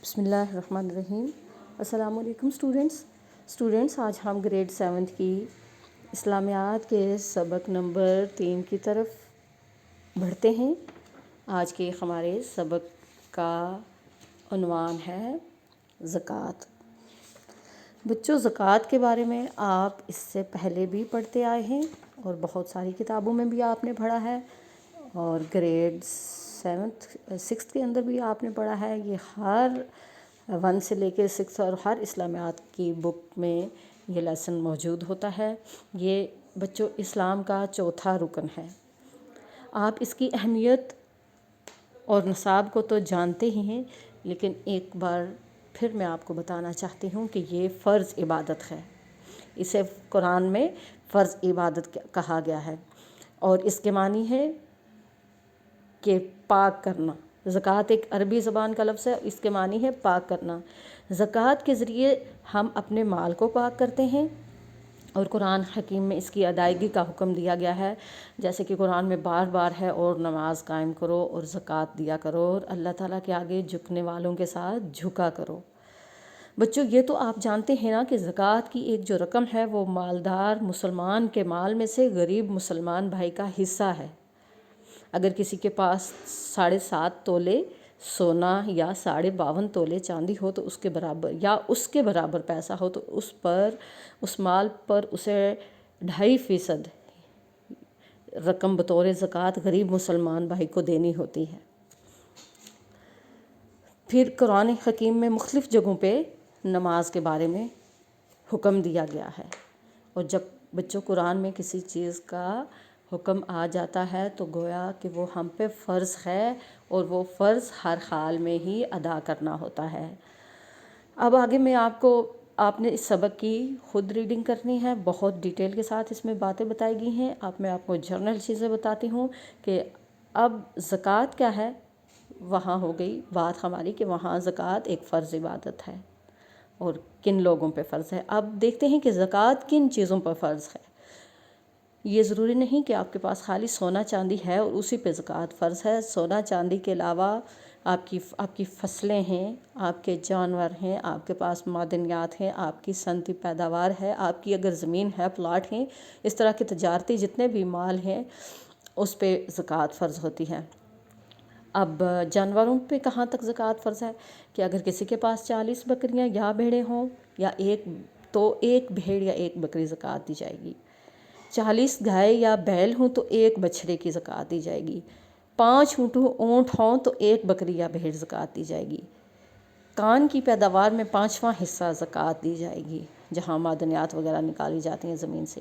بسم اللہ الرحمن الرحیم۔ السلام علیکم اسٹوڈنٹس آج ہم گریڈ 7 کی اسلامیات کے سبق نمبر 3 کی طرف بڑھتے ہیں۔ آج کے ہمارے سبق کا عنوان ہے زکوٰۃ۔ بچوں، زکوٰۃ کے بارے میں آپ اس سے پہلے بھی پڑھتے آئے ہیں اور بہت ساری کتابوں میں بھی آپ نے پڑھا ہے، اور گریڈ 6 کے اندر بھی آپ نے پڑھا ہے۔ یہ ہر 1 سے لے کے 6 اور ہر اسلامیات کی بک میں یہ لیسن موجود ہوتا ہے۔ یہ بچوں اسلام کا چوتھا رکن ہے۔ آپ اس کی اہمیت اور نصاب کو تو جانتے ہی ہیں، لیکن ایک بار پھر میں آپ کو بتانا چاہتی ہوں کہ یہ فرض عبادت ہے۔ اسے قرآن میں فرض عبادت کہا گیا ہے، اور اس کے معنی ہے کہ پاک کرنا۔ زکوٰۃ ایک عربی زبان کا لفظ ہے، اس کے معنی ہے پاک کرنا۔ زکوٰۃ کے ذریعے ہم اپنے مال کو پاک کرتے ہیں، اور قرآن حکیم میں اس کی ادائیگی کا حکم دیا گیا ہے، جیسے کہ قرآن میں بار بار ہے، اور نماز قائم کرو اور زکوٰۃ دیا کرو، اور اللہ تعالیٰ کے آگے جھکنے والوں کے ساتھ جھکا کرو۔ بچوں، یہ تو آپ جانتے ہیں نا کہ زکوٰۃ کی ایک جو رقم ہے وہ مالدار مسلمان کے مال میں سے غریب مسلمان بھائی کا حصہ ہے۔ اگر کسی کے پاس 7.5 تولے سونا یا 52.5 تولے چاندی ہو تو اس کے برابر پیسہ ہو تو اس مال پر اسے 2.5% رقم بطور زکوٰۃ غریب مسلمان بھائی کو دینی ہوتی ہے۔ پھر قرآن حکیم میں مختلف جگہوں پہ نماز کے بارے میں حکم دیا گیا ہے، اور جب بچوں قرآن میں کسی چیز کا حکم آ جاتا ہے تو گویا کہ وہ ہم پہ فرض ہے، اور وہ فرض ہر حال میں ہی ادا کرنا ہوتا ہے۔ اب آگے میں آپ نے اس سبق کی خود ریڈنگ کرنی ہے، بہت ڈیٹیل کے ساتھ اس میں باتیں بتائی گئی ہیں۔ میں آپ کو جنرل چیزیں بتاتی ہوں کہ اب زکوٰۃ کیا ہے۔ وہاں ہو گئی بات ہماری کہ وہاں زکوٰۃ ایک فرض عبادت ہے، اور کن لوگوں پہ فرض ہے۔ اب دیکھتے ہیں کہ زکوٰۃ کن چیزوں پر فرض ہے۔ یہ ضروری نہیں کہ آپ کے پاس خالی سونا چاندی ہے اور اسی پہ زکوٰۃ فرض ہے۔ سونا چاندی کے علاوہ آپ کی فصلیں ہیں، آپ کے جانور ہیں، آپ کے پاس معدنیات ہیں، آپ کی صنعتی پیداوار ہے، آپ کی اگر زمین ہے، پلاٹ ہیں، اس طرح کے تجارتی جتنے بھی مال ہیں اس پہ زکوٰۃ فرض ہوتی ہے۔ اب جانوروں پہ کہاں تک زکوٰۃ فرض ہے کہ اگر کسی کے پاس 40 بکریاں یا بھیڑیں ہوں یا ایک بھیڑ یا ایک بکری زکوٰۃ دی جائے گی۔ 40 گائے یا بیل ہوں تو ایک بچھڑے کی زکوٰۃ دی جائے گی۔ 5 اونٹ ہوں تو ایک بکری یا بھیڑ زکوٰۃ دی جائے گی۔ کان کی پیداوار میں 5واں حصہ زکوٰۃ دی جائے گی، جہاں معدنیات وغیرہ نکالی جاتی ہیں زمین سے۔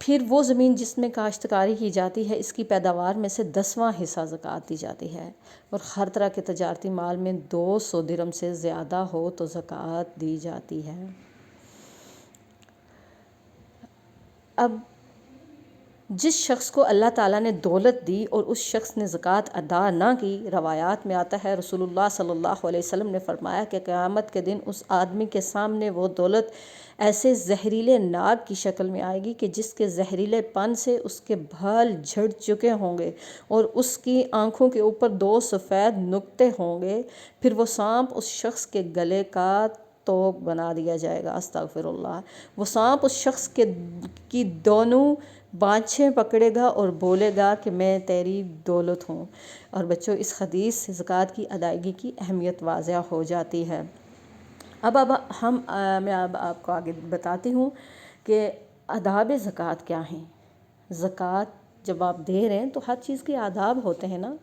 پھر وہ زمین جس میں کاشتکاری کی جاتی ہے، اس کی پیداوار میں سے 10واں حصہ زکوٰۃ دی جاتی ہے، اور ہر طرح کے تجارتی مال میں 200 درہم سے زیادہ ہو تو زکوٰۃ دی جاتی ہے۔ اب جس شخص کو اللہ تعالیٰ نے دولت دی اور اس شخص نے زکوٰۃ ادا نہ کی، روایات میں آتا ہے رسول اللہ صلی اللہ علیہ وسلم نے فرمایا کہ قیامت کے دن اس آدمی کے سامنے وہ دولت ایسے زہریلے ناگ کی شکل میں آئے گی کہ جس کے زہریلے پن سے اس کے بال جھڑ چکے ہوں گے، اور اس کی آنکھوں کے اوپر 2 سفید نقطے ہوں گے۔ پھر وہ سانپ اس شخص کے گلے کا توق بنا دیا جائے گا۔ استغفر اللہ۔ وہ سانپ اس شخص کی دونوں بانچھیں پکڑے گا اور بولے گا کہ میں تیری دولت ہوں۔ اور بچوں، اس حدیث سے زکوٰۃ کی ادائیگی کی اہمیت واضح ہو جاتی ہے۔ میں آپ کو آگے بتاتی ہوں کہ آداب زکوٰۃ کیا ہیں۔ زکوٰۃ جب آپ دے رہے ہیں تو ہر چیز کے آداب ہوتے ہیں نا،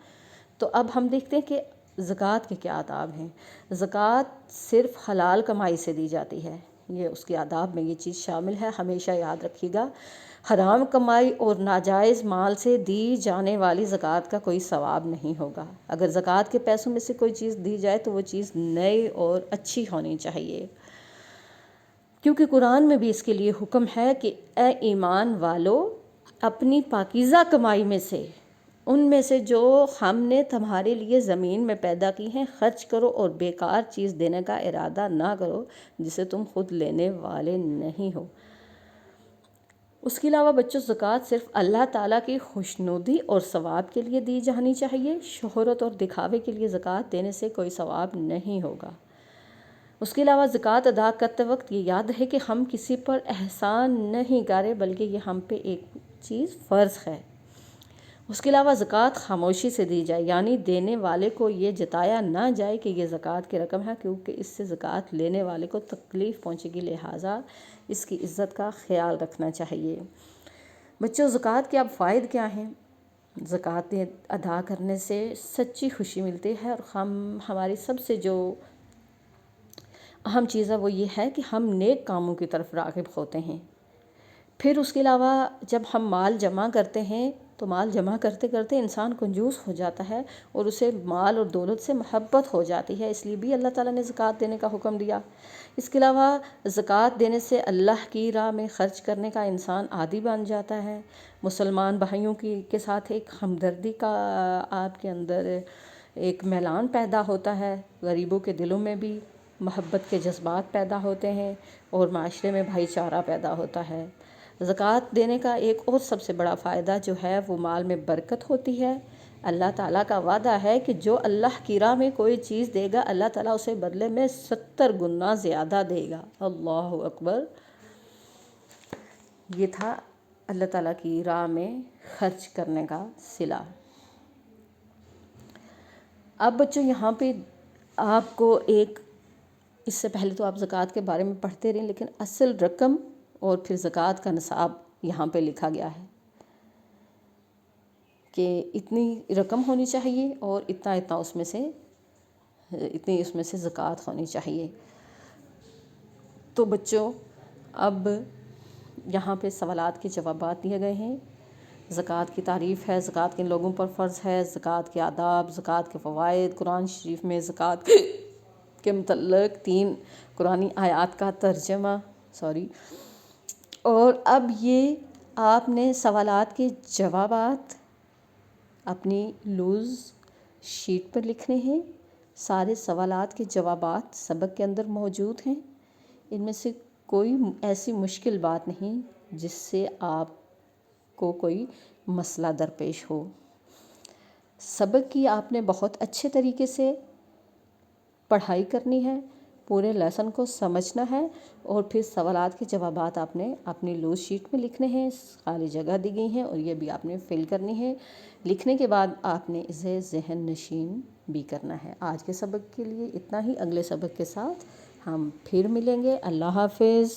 تو اب ہم دیکھتے ہیں کہ زکوٰۃ کے کیا آداب ہیں۔ زکوٰۃ صرف حلال کمائی سے دی جاتی ہے، یہ اس کے آداب میں یہ چیز شامل ہے، ہمیشہ یاد رکھیے گا۔ حرام کمائی اور ناجائز مال سے دی جانے والی زکوٰۃ کا کوئی ثواب نہیں ہوگا۔ اگر زکوٰۃ کے پیسوں میں سے کوئی چیز دی جائے تو وہ چیز نئی اور اچھی ہونی چاہیے، کیونکہ قرآن میں بھی اس کے لیے حکم ہے کہ اے ایمان والو، اپنی پاکیزہ کمائی میں سے، ان میں سے جو ہم نے تمہارے لیے زمین میں پیدا کی ہیں، خرچ کرو، اور بیکار چیز دینے کا ارادہ نہ کرو جسے تم خود لینے والے نہیں ہو۔ اس کے علاوہ بچوں زکوٰۃ صرف اللہ تعالیٰ کی خوشنودی اور ثواب کے لیے دی جانی چاہیے، شہرت اور دکھاوے کے لیے زکوٰۃ دینے سے کوئی ثواب نہیں ہوگا۔ اس کے علاوہ زکوٰۃ ادا کرتے وقت یہ یاد ہے کہ ہم کسی پر احسان نہیں کر رہے، بلکہ یہ ہم پہ ایک چیز فرض ہے۔ اس کے علاوہ زکوٰۃ خاموشی سے دی جائے، یعنی دینے والے کو یہ جتایا نہ جائے کہ یہ زکوٰۃ کی رقم ہے، کیونکہ اس سے زکوٰۃ لینے والے کو تکلیف پہنچے گی، لہٰذا اس کی عزت کا خیال رکھنا چاہیے۔ بچوں، زکوٰۃ کے اب فوائد کیا ہیں؟ زکوٰۃ ادا کرنے سے سچی خوشی ملتی ہے، اور ہماری سب سے جو اہم چیز ہے وہ یہ ہے کہ ہم نیک کاموں کی طرف راغب ہوتے ہیں۔ پھر اس کے علاوہ جب ہم مال جمع کرتے ہیں تو مال جمع کرتے کرتے انسان کنجوس ہو جاتا ہے، اور اسے مال اور دولت سے محبت ہو جاتی ہے، اس لیے بھی اللہ تعالیٰ نے زکوٰۃ دینے کا حکم دیا۔ اس کے علاوہ زکوٰۃ دینے سے اللہ کی راہ میں خرچ کرنے کا انسان عادی بن جاتا ہے۔ مسلمان بھائیوں کے ساتھ ایک ہمدردی کا آپ کے اندر ایک میلان پیدا ہوتا ہے، غریبوں کے دلوں میں بھی محبت کے جذبات پیدا ہوتے ہیں، اور معاشرے میں بھائی چارہ پیدا ہوتا ہے۔ زکوٰۃ دینے کا ایک اور سب سے بڑا فائدہ جو ہے وہ مال میں برکت ہوتی ہے۔ اللہ تعالیٰ کا وعدہ ہے کہ جو اللہ کی راہ میں کوئی چیز دے گا، اللہ تعالیٰ اسے بدلے میں 70 گنا زیادہ دے گا۔ اللہ اکبر! یہ تھا اللہ تعالیٰ کی راہ میں خرچ کرنے کا صلہ۔ اب بچوں یہاں پہ آپ کو اس سے پہلے تو آپ زکوٰۃ کے بارے میں پڑھتے رہیں، لیکن اصل رقم اور پھر زکوٰۃ کا نصاب یہاں پہ لکھا گیا ہے کہ اتنی رقم ہونی چاہیے اور اتنا اس میں سے زکوٰۃ ہونی چاہیے۔ تو بچوں، اب یہاں پہ سوالات کے جوابات دیے گئے ہیں۔ زکوٰۃ کی تعریف ہے، زکوٰۃ کن لوگوں پر فرض ہے، زکوٰۃ کے آداب، زکوٰۃ کے فوائد، قرآن شریف میں زکوٰۃ کے متعلق 3 قرآنی آیات کا ترجمہ اور اب یہ آپ نے سوالات کے جوابات اپنی لوز شیٹ پر لکھنے ہیں۔ سارے سوالات کے جوابات سبق کے اندر موجود ہیں، ان میں سے کوئی ایسی مشکل بات نہیں جس سے آپ کو کوئی مسئلہ درپیش ہو۔ سبق کی آپ نے بہت اچھے طریقے سے پڑھائی کرنی ہے، پورے لیسن کو سمجھنا ہے، اور پھر سوالات کے جوابات آپ نے اپنی لوز شیٹ میں لکھنے ہیں، خالی جگہ دی گئی ہیں اور یہ بھی آپ نے فل کرنی ہے۔ لکھنے کے بعد آپ نے اسے ذہن نشین بھی کرنا ہے۔ آج کے سبق کے لیے اتنا ہی، اگلے سبق کے ساتھ ہم پھر ملیں گے۔ اللہ حافظ۔